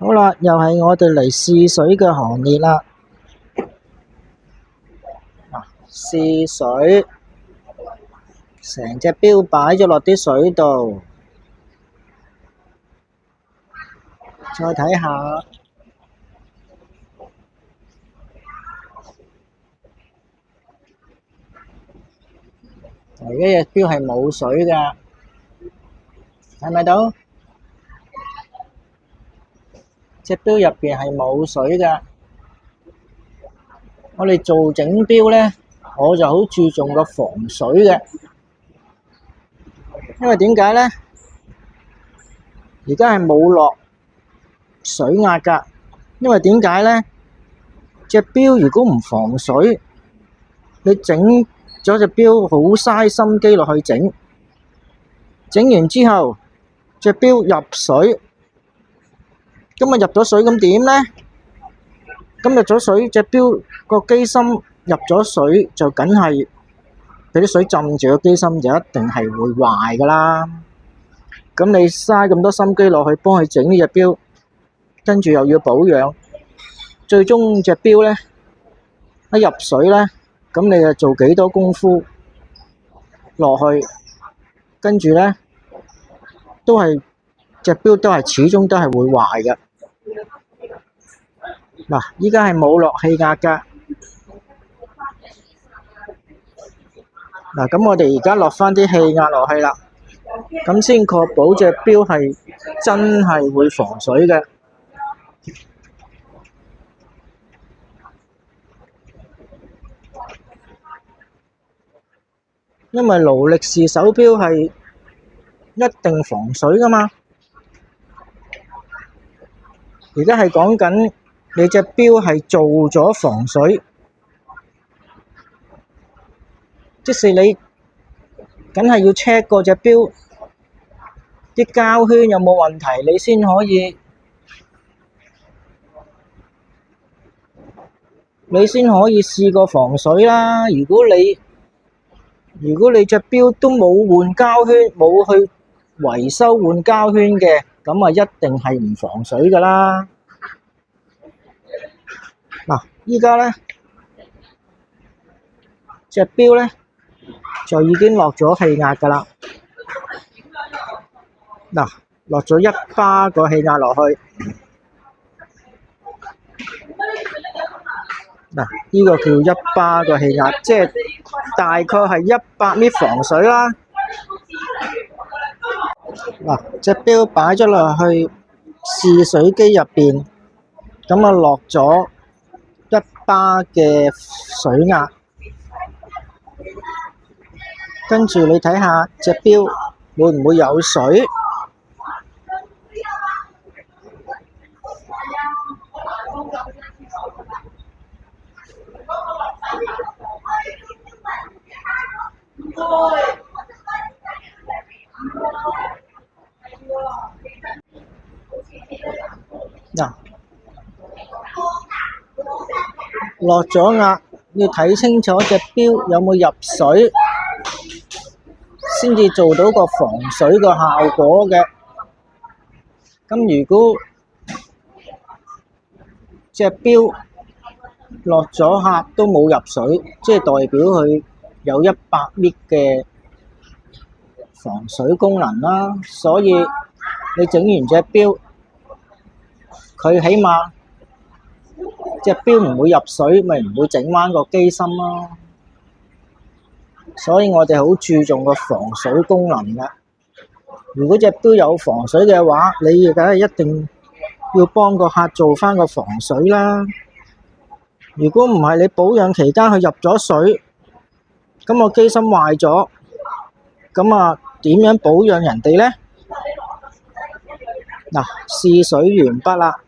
好啦，又係我哋嚟試水嘅行列啦。試水，成隻錶擺咗落啲水度，再睇下。呢隻錶係冇水㗎，睇唔睇到？隻錶入邊係冇水㗎。我哋做整錶呢，我就好注重個防水嘅，因為點解呢？而家係冇落水壓㗎，因為點解呢？隻錶如果唔防水，你整咗隻錶好嘥心機落去整，整完之後隻錶入水，咁啊入咗水咁點呢？咁入咗水，隻錶個機芯入咗水就梗係俾啲水浸住個機芯，就一定係會壞噶啦。咁你嘥咁多心機落去幫佢整呢隻錶，跟住又要保養，最終隻錶呢一入水呢，咁你就做幾多功夫落去，跟住呢都係隻錶都係始終都係會壞嘅。嗱，依家係冇落氣壓㗎。嗱，咁我哋而家落返啲氣壓落去啦，咁先確保隻錶係真係會防水嘅。因為勞力士手錶係一定防水㗎嘛。而家係講緊你隻錶係做咗防水，即使你梗係要 check 過隻錶啲膠圈有冇問題，你先可以試過防水啦。如果你隻錶都冇換膠圈，冇去維修換膠圈嘅，咁啊一定係唔防水㗎啦。嗱，依家呢隻錶呢就已經落咗氣壓㗎啦。嗱，落咗1巴個氣壓落去。嗱，呢個叫1巴個氣壓，即係大概係100米防水啦。嗱，隻錶擺咗落去試水機入邊，咁啊落咗1巴嘅水壓，跟住你睇下隻錶會唔會有水？嗱，落咗壓，要睇清楚隻錶有冇入水，先至做到個防水嘅效果嘅。咁如果隻錶落咗殼都冇入水，即係代表佢有100米嘅防水功能啦。所以你整完隻錶，佢起碼隻錶唔會入水，咪唔會整彎個機芯咯。所以我哋好注重個防水功能嘅。如果隻錶有防水嘅話，你梗係一定要幫個客做返個防水啦。如果唔係，你保養期間佢入咗水，咁個機芯壞咗，咁啊點樣保養人哋呢？嗱，試水完畢啦。